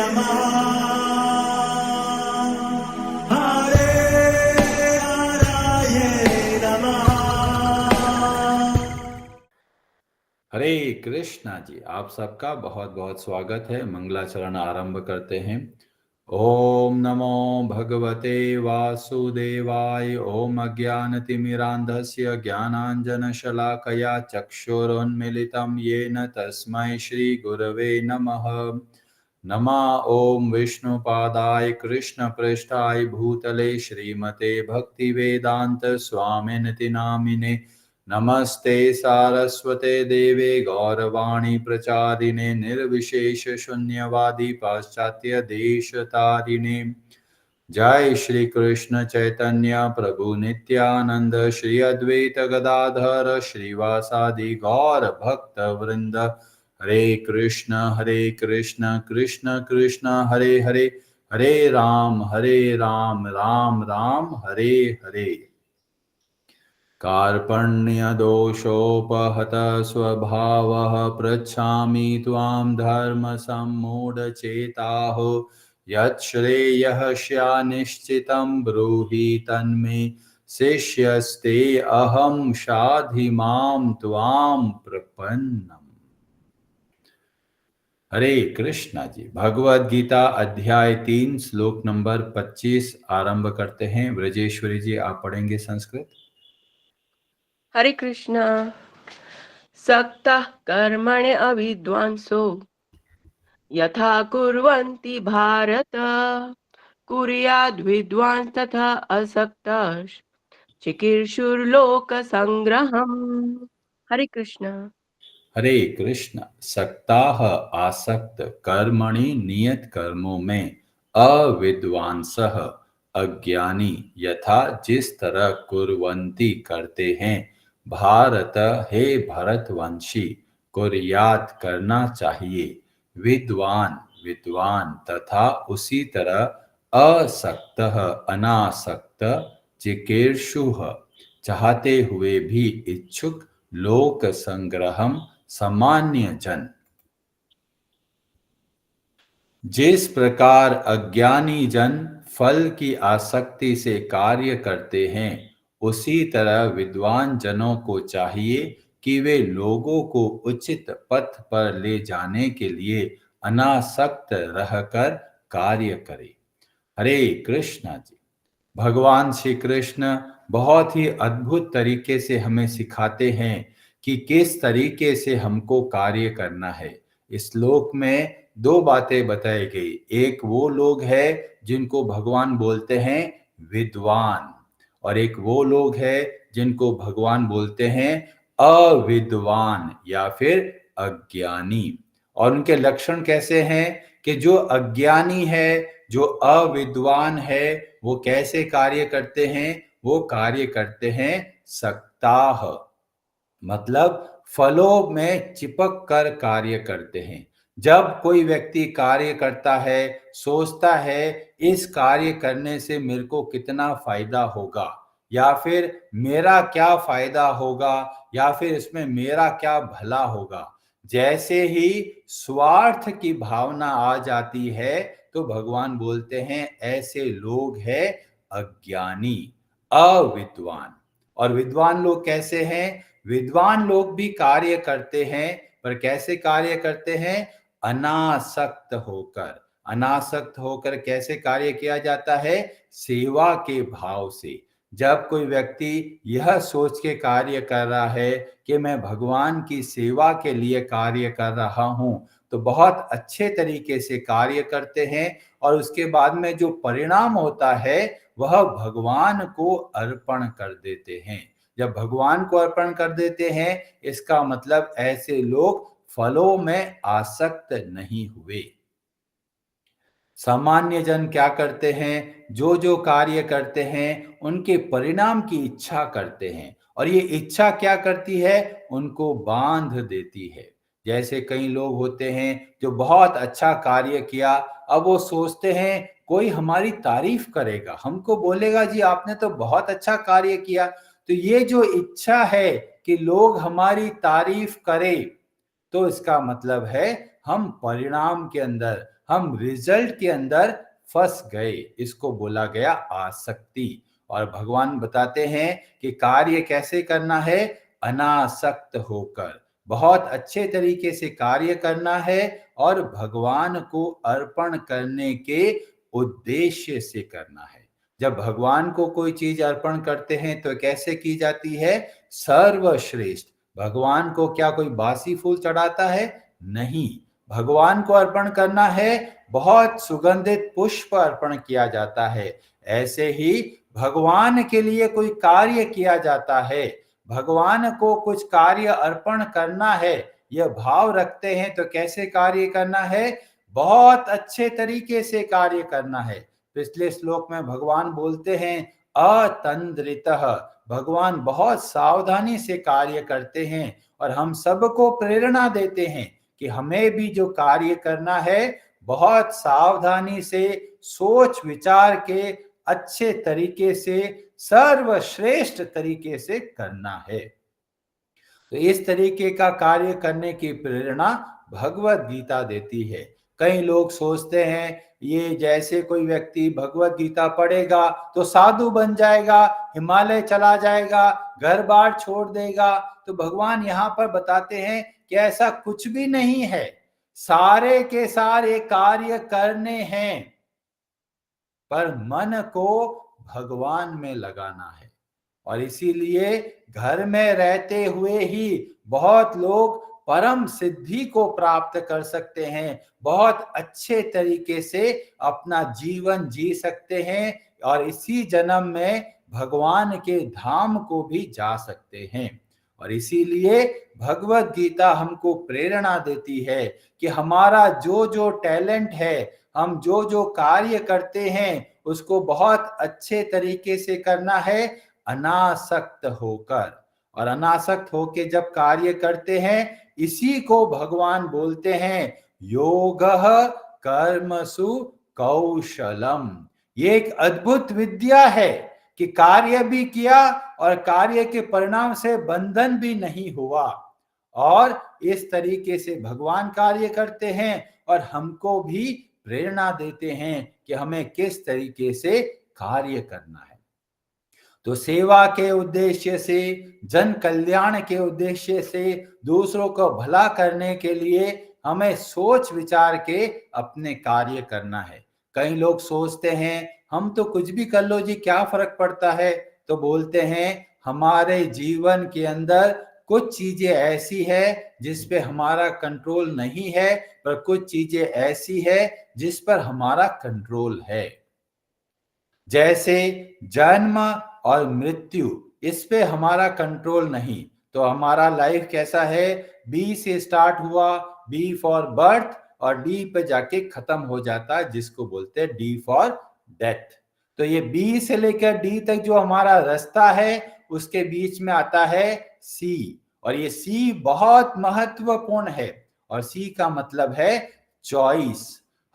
नमः हरे हराये नमः। हरे कृष्णा जी, आप सबका बहुत बहुत स्वागत है। मंगलाचरण आरंभ करते हैं। ओम नमो भगवते वासुदेवाय। ओम अज्ञानतिमिरान्धस्य ज्ञानाञ्जनशलाकया चक्षुरुन्मीलितं येन तस्मै श्रीगुरवे नमः। नमः ओम विष्णुपादाय कृष्णपृष्ठाय भूतले श्रीमते भक्तिवेदांत स्वामिनिति नामिने। नमस्ते सारस्वते देवे गौरवाणी प्रचारिणे निर्विशेष शून्यवादी पाश्चात्य देशतारिणे। जय श्री कृष्ण चैतन्य प्रभु नित्यानंद श्री अद्वैत गदाधर श्रीवासादि गौर भक्त वृंद। हरे कृष्ण कृष्ण कृष्ण हरे हरे, हरे राम राम राम हरे हरे। कार्पण्यदोषोपहत स्वभावः पृच्छामि त्वां धर्मसम्मूढचेताः। यच्छ्रेयः स्यान्निश्चितं ब्रूहि तन्मे शिष्यस्ते अहं शाधि मां त्वां प्रपन्नम्। हरे कृष्णा जी, भगवद गीता अध्याय 3 श्लोक नंबर 25 आरंभ करते हैं। ब्रजेश्वरी जी, आप पढ़ेंगे संस्कृत। हरे कृष्ण। सक्तः कर्मणि अविद्वांसो यथा कुर्वन्ति भारत कुर्याद् विद्वांस तथा असक्तः चिकीर्षुर्लोकसंग्रहम्। हरे कृष्ण। हरे कृष्ण। सक्ताः आसक्त कर्मणि नियत कर्मों में, अविद्वांसः अज्ञानी यथा जिस तरह कुर्वन्ति करते हैं, भारत हे भरतवंशी कुर्यात करना चाहिए, विद्वान विद्वान तथा उसी तरह असक्तः अनासक्त चिकीर्षुः चाहते हुए भी इच्छुक लोक संग्रहम सामान्य जन। जिस प्रकार अज्ञानी जन फल की आसक्ति से कार्य करते हैं, उसी तरह विद्वान जनों को चाहिए कि वे लोगों को उचित पथ पर ले जाने के लिए अनासक्त रहकर कार्य करें। हरे कृष्णा जी। भगवान श्री कृष्ण बहुत ही अद्भुत तरीके से हमें सिखाते हैं कि किस तरीके से हमको कार्य करना है। इस श्लोक में दो बातें बताई गई। एक वो लोग हैं जिनको भगवान बोलते हैं विद्वान, और एक वो लोग हैं जिनको भगवान बोलते हैं अविद्वान या फिर अज्ञानी। और उनके लक्षण कैसे हैं कि जो अज्ञानी है, जो अविद्वान है, वो कैसे कार्य करते हैं? वो कार्य करते हैं सक्ताह, मतलब फलों में चिपक कर कार्य करते हैं। जब कोई व्यक्ति कार्य करता है, सोचता है इस कार्य करने से मेरे को कितना फायदा होगा, या फिर मेरा क्या फायदा होगा, या फिर इसमें मेरा क्या भला होगा, जैसे ही स्वार्थ की भावना आ जाती है तो भगवान बोलते हैं ऐसे लोग हैं अज्ञानी, अविद्वान। और विद्वान लोग कैसे हैं? विद्वान लोग भी कार्य करते हैं, पर कैसे कार्य करते हैं? अनासक्त होकर। अनासक्त होकर कैसे कार्य किया जाता है? सेवा के भाव से। जब कोई व्यक्ति यह सोच के कार्य कर रहा है कि मैं भगवान की सेवा के लिए कार्य कर रहा हूं, तो बहुत अच्छे तरीके से कार्य करते हैं, और उसके बाद में जो परिणाम होता है वह भगवान को अर्पण कर देते हैं। जब भगवान को अर्पण कर देते हैं, इसका मतलब ऐसे लोग फलों में आसक्त नहीं हुए। सामान्य जन क्या करते हैं? जो जो कार्य करते हैं उनके परिणाम की इच्छा करते हैं, और ये इच्छा क्या करती है? उनको बांध देती है। जैसे कई लोग होते हैं जो बहुत अच्छा कार्य किया, अब वो सोचते हैं कोई हमारी तारीफ करेगा, हमको बोलेगा जी आपने तो बहुत अच्छा कार्य किया। तो ये जो इच्छा है कि लोग हमारी तारीफ करें, तो इसका मतलब है हम परिणाम के अंदर, हम रिजल्ट के अंदर फंस गए। इसको बोला गया आसक्ति। और भगवान बताते हैं कि कार्य कैसे करना है, अनासक्त होकर बहुत अच्छे तरीके से कार्य करना है और भगवान को अर्पण करने के उद्देश्य से करना है। जब भगवान को कोई चीज अर्पण करते हैं तो कैसे की जाती है, सर्वश्रेष्ठ। भगवान को क्या कोई बासी फूल चढ़ाता है, नहीं। भगवान को अर्पण करना है, बहुत सुगंधित पुष्प अर्पण किया जाता है। ऐसे ही भगवान के लिए कोई कार्य किया जाता है, भगवान को कुछ कार्य अर्पण करना है, यह भाव रखते हैं तो कैसे कार्य करना है, बहुत अच्छे तरीके से कार्य करना है। पिछले श्लोक में भगवान बोलते हैं अतंद्रितः, भगवान बहुत सावधानी से कार्य करते हैं और हम सबको प्रेरणा देते हैं कि हमें भी जो कार्य करना है बहुत सावधानी से सोच विचार के अच्छे तरीके से सर्वश्रेष्ठ तरीके से करना है। तो इस तरीके का कार्य करने की प्रेरणा भगवत गीता देती है। कई लोग सोचते हैं ये जैसे कोई व्यक्ति भगवत गीता पढ़ेगा तो साधु बन जाएगा, हिमालय चला जाएगा, घर बार छोड़ देगा। तो भगवान यहाँ पर बताते हैं कि ऐसा कुछ भी नहीं है। सारे के सारे कार्य करने हैं पर मन को भगवान में लगाना है। और इसीलिए घर में रहते हुए ही बहुत लोग परम सिद्धि को प्राप्त कर सकते हैं, बहुत अच्छे तरीके से अपना जीवन जी सकते हैं और इसी जन्म में भगवान के धाम को भी जा सकते हैं। और इसीलिए भगवत गीता हमको प्रेरणा देती है कि हमारा जो जो टैलेंट है, हम जो जो कार्य करते हैं उसको बहुत अच्छे तरीके से करना है, अनासक्त होकर। और अनासक्त होके जब कार्य करते हैं इसी को भगवान बोलते हैं योगः कर्मसु कौशलम। ये एक अद्भुत विद्या है कि कार्य भी किया और कार्य के परिणाम से बंधन भी नहीं हुआ। और इस तरीके से भगवान कार्य करते हैं और हमको भी प्रेरणा देते हैं कि हमें किस तरीके से कार्य करना है। तो सेवा के उद्देश्य से, जन कल्याण के उद्देश्य से, दूसरों को भला करने के लिए हमें सोच विचार के अपने कार्य करना है। कई लोग सोचते हैं हम तो कुछ भी कर लो जी, क्या फर्क पड़ता है। तो बोलते हैं हमारे जीवन के अंदर कुछ चीजें ऐसी है जिस पे हमारा कंट्रोल नहीं है, पर कुछ चीजें ऐसी है जिस पर हमारा कंट्रोल है। जैसे जन्म और मृत्यु, इस पे हमारा कंट्रोल नहीं। तो हमारा लाइफ कैसा है, बी से स्टार्ट हुआ, बी फॉर बर्थ और डी पे जाके खत्म हो जाता है, जिसको बोलते हैं डी फॉर डेथ। तो ये बी से लेकर डी तक जो हमारा रास्ता है उसके बीच में आता है सी। और ये सी बहुत महत्वपूर्ण है और सी का मतलब है चॉइस।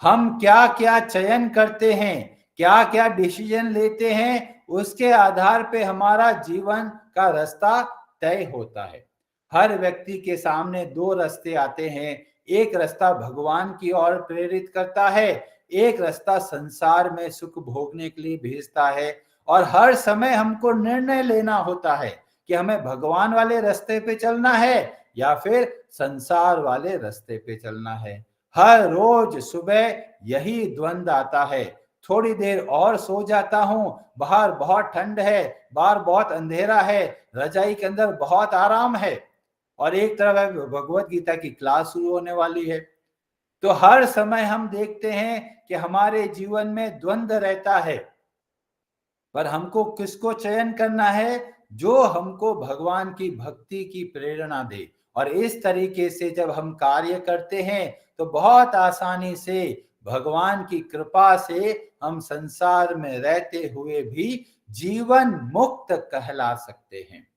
हम क्या क्या चयन करते हैं, क्या क्या डिसीजन लेते हैं, उसके आधार पे हमारा जीवन का रास्ता तय होता है। हर व्यक्ति के सामने दो रास्ते आते हैं, एक रास्ता भगवान की ओर प्रेरित करता है, एक रास्ता संसार में सुख भोगने के लिए भेजता है। और हर समय हमको निर्णय लेना होता है कि हमें भगवान वाले रास्ते पे चलना है या फिर संसार वाले रास्ते पे चलना है। हर रोज सुबह यही द्वंद्व आता है, थोड़ी देर और सो जाता हूं, बाहर बहुत ठंड है, बाहर बहुत अंधेरा है, रजाई के अंदर बहुत आराम है, और एक तरफ भगवत गीता की क्लास शुरू होने वाली है। तो हर समय हम देखते हैं कि हमारे जीवन में द्वंद्व रहता है, पर हमको किसको चयन करना है, जो हमको भगवान की भक्ति की प्रेरणा दे। और इस तरीके से जब हम कार्य करते हैं तो बहुत आसानी से भगवान की कृपा से हम संसार में रहते हुए भी जीवन मुक्त कहला सकते हैं।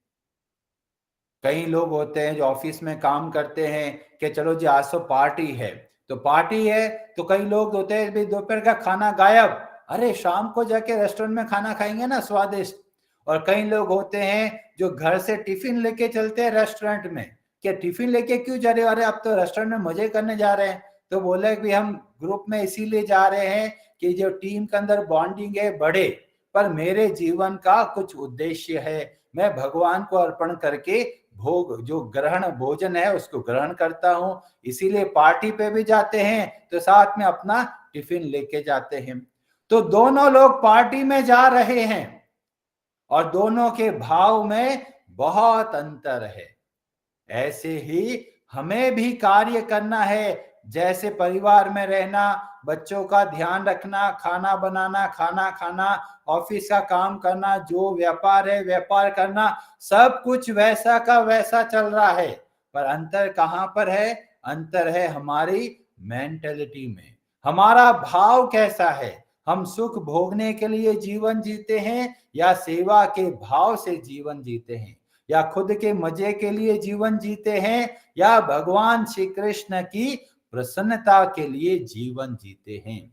कई लोग होते हैं जो ऑफिस में काम करते हैं कि चलो जी आज तो पार्टी है, तो पार्टी है तो कई लोग होते हैं भाई दोपहर का खाना गायब, अरे शाम को जाके रेस्टोरेंट में खाना खाएंगे ना स्वादिष्ट। और कई लोग होते हैं जो घर से टिफिन लेके चलते हैं रेस्टोरेंट में, क्या टिफिन लेके क्यों जा रहे हो, अरे आप तो रेस्टोरेंट में मजे करने जा रहे हैं। तो बोले कि हम ग्रुप में इसीलिए जा रहे हैं कि जो टीम के अंदर बॉन्डिंग है बढ़े, पर मेरे जीवन का कुछ उद्देश्य है। मैं भगवान को अर्पण करके भोग जो ग्रहण भोजन है उसको ग्रहण करता हूं, इसीलिए पार्टी पे भी जाते हैं तो साथ में अपना टिफिन लेके जाते हैं। तो दोनों लोग पार्टी में जा रहे हैं और दोनों के भाव में बहुत अंतर है। ऐसे ही हमें भी कार्य करना है, जैसे परिवार में रहना, बच्चों का ध्यान रखना, खाना बनाना, खाना खाना, ऑफिस का काम करना, जो व्यापार है व्यापार करना, सब कुछ वैसा का वैसा चल रहा है। पर अंतर कहां पर है? अंतर है हमारी मेंटेलिटी में। हमारा भाव कैसा है? हम सुख भोगने के लिए जीवन जीते हैं या सेवा के भाव से जीवन जीते हैं, या खुद के मजे के लिए जीवन जीते हैं, या भगवान श्री कृष्ण की प्रसन्नता के लिए जीवन जीते हैं।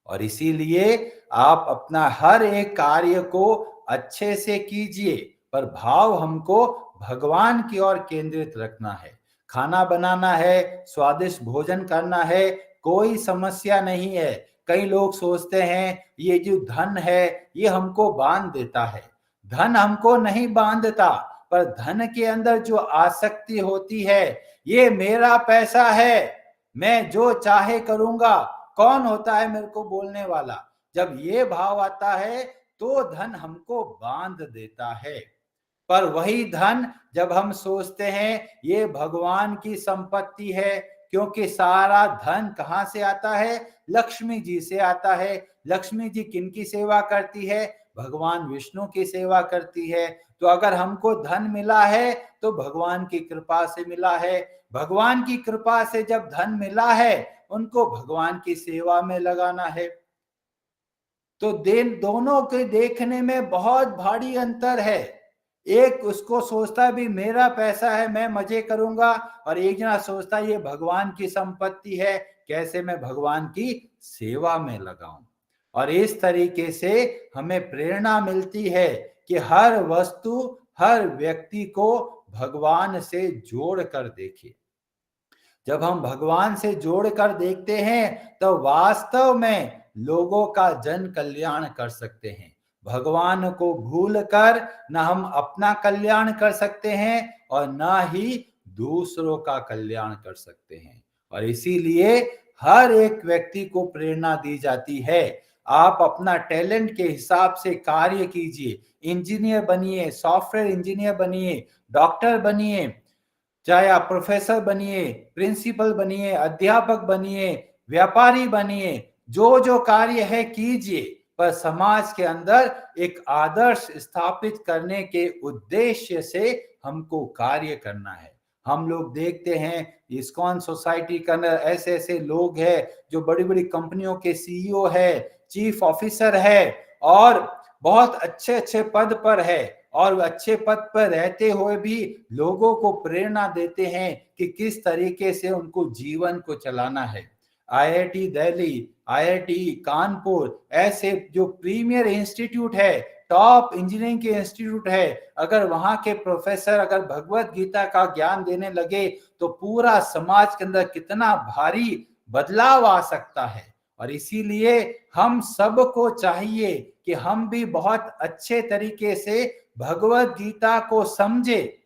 और इसीलिए आप अपना हर एक कार्य को अच्छे से कीजिए, पर भाव हमको भगवान की ओर केंद्रित रखना है। खाना बनाना है, स्वादिष्ट भोजन करना है, कोई समस्या नहीं है। कई लोग सोचते हैं ये जो धन है ये हमको बांध देता है। धन हमको नहीं बांधता, पर धन के अंदर जो आसक्ति होती है, ये मेरा पैसा है, मैं जो चाहे करूंगा, कौन होता है मेरे को बोलने वाला, जब ये भाव आता है तो धन हमको बांध देता है। पर वही धन जब हम सोचते हैं ये भगवान की संपत्ति है, क्योंकि सारा धन कहां से आता है? लक्ष्मी जी से आता है। लक्ष्मी जी किनकी सेवा करती है? भगवान विष्णु की सेवा करती है। तो अगर हमको धन मिला है तो भगवान की कृपा से मिला है। भगवान की कृपा से जब धन मिला है, उनको भगवान की सेवा में लगाना है। तो दोनों के देखने में बहुत भारी अंतर है। एक उसको सोचता भी मेरा पैसा है, मैं मजे करूंगा, और एक जना सोचता ये भगवान की संपत्ति है, कैसे मैं भगवान की सेवा में लगाऊं। और इस तरीके से हमें प्रेरणा मिलती है कि हर वस्तु, हर व्यक्ति को भगवान से जोड़ कर देखिए। जब हम भगवान से जोड़कर देखते हैं तो वास्तव में लोगों का जन कल्याण कर सकते हैं। भगवान को भूलकर न हम अपना कल्याण कर सकते हैं और न ही दूसरों का कल्याण कर सकते हैं। और इसीलिए हर एक व्यक्ति को प्रेरणा दी जाती है, आप अपना टैलेंट के हिसाब से कार्य कीजिए। इंजीनियर बनिए, सॉफ्टवेयर इंजीनियर बनिए, डॉक्टर बनिए, चाहे आप प्रोफेसर बनिए, प्रिंसिपल बनिए, अध्यापक बनिए, व्यापारी बनिए, जो जो कार्य है कीजिए, पर समाज के अंदर एक आदर्श स्थापित करने के उद्देश्य से हमको कार्य करना है। हम लोग देखते हैं इस्कॉन सोसाइटी के अंदर ऐसे ऐसे लोग हैं जो बड़ी बड़ी कंपनियों के सीईओ है, चीफ ऑफिसर है, और बहुत अच्छे अच्छे पद पर है, और अच्छे पद पर रहते हुए भी लोगों को प्रेरणा देते हैं कि किस तरीके से उनको जीवन को चलाना है। आईआईटी दिल्ली, आईआईटी कानपुर, ऐसे जो प्रीमियर इंस्टीट्यूट है, टॉप इंजीनियरिंग के इंस्टीट्यूट है, अगर वहां के प्रोफेसर अगर भगवत गीता का ज्ञान देने लगे तो पूरा समाज के अंदर कितना भारी बदलाव आ सकता है। और इसीलिए हम सबको चाहिए कि हम भी बहुत अच्छे तरीके से भगवत गीता को समझे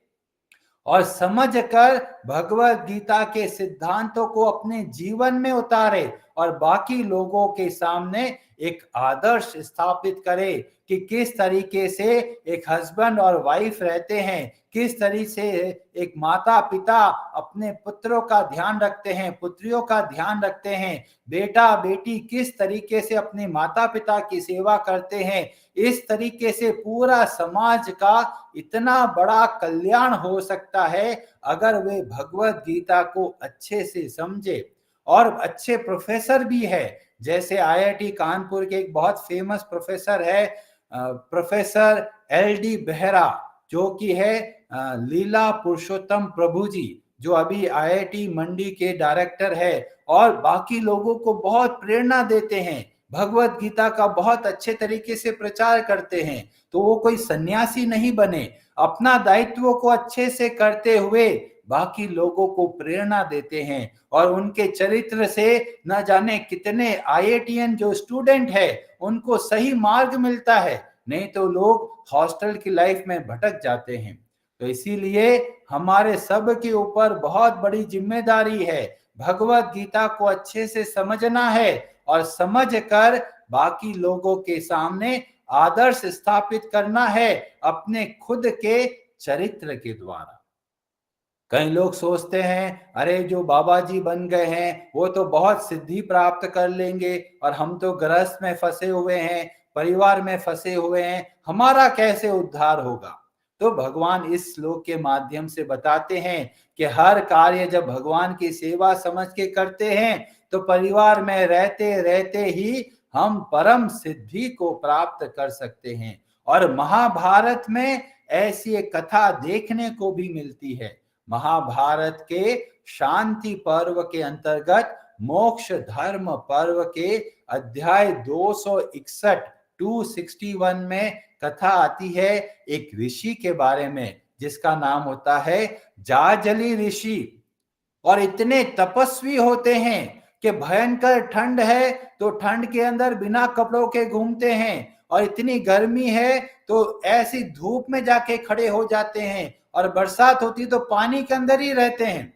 और समझकर भगवत गीता के सिद्धांतों को अपने जीवन में उतारे और बाकी लोगों के सामने एक आदर्श स्थापित करे कि किस तरीके से एक हस्बैंड और वाइफ रहते हैं, किस तरीके से एक माता पिता अपने पुत्रों का ध्यान रखते हैं, पुत्रियों का ध्यान रखते हैं, बेटा बेटी किस तरीके से अपने माता पिता की सेवा करते हैं। इस तरीके से पूरा समाज का इतना बड़ा कल्याण हो सकता है अगर वे भगवत गीता को अच्छे से समझे। और अच्छे प्रोफेसर भी है, जैसे आईआईटी कानपुर के एक बहुत फेमस प्रोफेसर है, प्रोफेसर एल.डी. बेहरा, जो कि है लीला पुरुषोत्तम प्रभु जी, जो अभी आईआईटी मंडी के डायरेक्टर है, और बाकी लोगों को बहुत प्रेरणा देते हैं, भगवत गीता का बहुत अच्छे तरीके से प्रचार करते हैं। तो वो कोई सन्यासी नहीं बने, अपना दायित्व को अच्छे से करते हुए बाकी लोगों को प्रेरणा देते हैं और उनके चरित्र से न जाने कितने आईआईटीएन जो स्टूडेंट है उनको सही मार्ग मिलता है, नहीं तो लोग हॉस्टल की लाइफ में भटक जाते हैं। तो इसीलिए हमारे सब के ऊपर बहुत बड़ी जिम्मेदारी है, भगवत गीता को अच्छे से समझना है और समझ कर बाकी लोगों के सामने आदर्श स्थापित करना है अपने खुद के चरित्र के द्वारा। कई लोग सोचते हैं अरे जो बाबा जी बन गए हैं वो तो बहुत सिद्धि प्राप्त कर लेंगे और हम तो गृहस्थ में फंसे हुए हैं, परिवार में फंसे हुए हैं, हमारा कैसे उद्धार होगा। तो भगवान इस श्लोक के माध्यम से बताते हैं कि हर कार्य जब भगवान की सेवा समझ के करते हैं तो परिवार में रहते रहते ही हम परम सिद्धि को प्राप्त कर सकते हैं। और महाभारत में ऐसी एक कथा देखने को भी मिलती है। महाभारत के शांति पर्व के अंतर्गत मोक्ष धर्म पर्व के अध्याय 261 261 में कथा आती है एक ऋषि के बारे में जिसका नाम होता है जाजली ऋषि। और इतने तपस्वी होते हैं कि भयंकर ठंड है तो ठंड के अंदर बिना कपड़ों के घूमते हैं, और इतनी गर्मी है तो ऐसी धूप में जाके खड़े हो जाते हैं, और बरसात होती तो पानी के अंदर ही रहते हैं।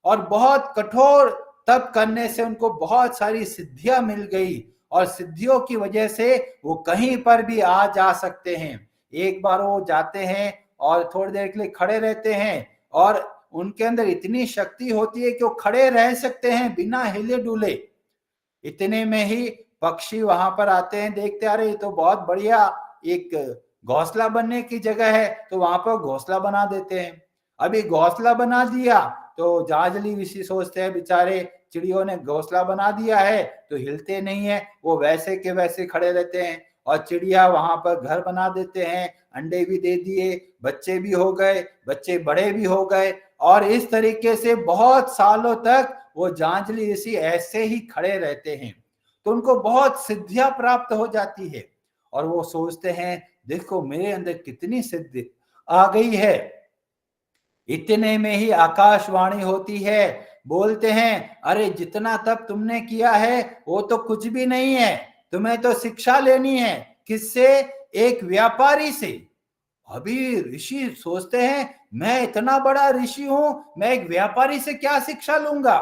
और बहुत कठोर तप करने से उनको बहुत सारी सिद्धियां मिल गई और सिद्धियों की वजह से वो कहीं पर भी आ जा सकते हैं। एक बार वो जाते हैं और थोड़ी देर के लिए खड़े रहते हैं और उनके अंदर इतनी शक्ति होती है कि वो खड़े रह सकते हैं बिना हिले डुले। इतने में ही पक्षी वहां पर आते हैं, देखते आ रहे तो बहुत बढ़िया एक घोंसला बनने की जगह है, तो वहां पर घोंसला बना देते हैं। अभी घोंसला बना दिया तो जाजली ऋषि सोचते हैं बेचारे चिड़ियों ने घोंसला बना दिया है तो हिलते नहीं है, वो वैसे के वैसे खड़े रहते हैं। और चिड़िया वहां पर घर बना देते हैं, अंडे भी दे दिए, बच्चे भी हो गए, बच्चे बड़े भी हो गए, और इस तरीके से बहुत सालों तक वो जांजली ऋषि ऐसे ही खड़े रहते हैं। तो उनको बहुत सिद्धियां प्राप्त हो जाती है और वो सोचते हैं देखो मेरे अंदर कितनी सिद्धि आ गई है। इतने में ही आकाशवाणी होती है, बोलते हैं अरे जितना तप तुमने किया है वो तो कुछ भी नहीं है, तुम्हें तो शिक्षा लेनी है। किससे? एक व्यापारी से। अभी ऋषि सोचते हैं मैं इतना बड़ा ऋषि हूं, मैं एक व्यापारी से क्या शिक्षा लूंगा।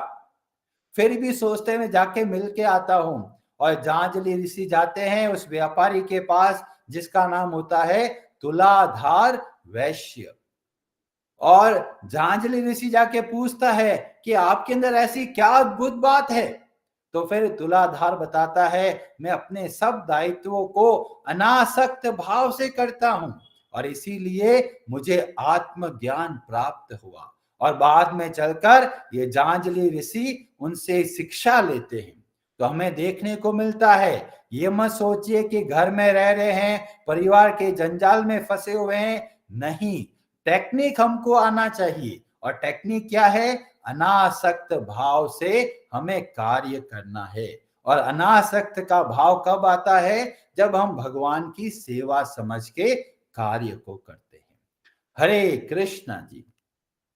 फिर भी सोचते हैं मैं जाके मिल के आता हूं, और जांजली ऋषि जाते हैं उस व्यापारी के पास जिसका नाम होता है तुलाधार वैश्य। और जांजली ऋषि जाके पूछता है कि आपके अंदर ऐसी क्या अद्भुत बात है। तो फिर तुलाधार बताता है मैं अपने सब दायित्वों को अनासक्त भाव से करता हूं और इसीलिए मुझे आत्मज्ञान प्राप्त हुआ। और बाद में चलकर ये जांजली ऋषि उनसे शिक्षा लेते हैं। तो हमें देखने को मिलता है, ये मत सोचिए कि घर में रह रहे हैं, परिवार के जंजाल में फंसे हुए हैं, नहीं। टेक्निक हमको आना चाहिए, और टेक्निक क्या है? अनासक्त भाव से हमें कार्य करना है। और अनासक्त का भाव कब आता है? जब हम भगवान की सेवा समझ के कार्य को करते हैं। हरे कृष्णा जी।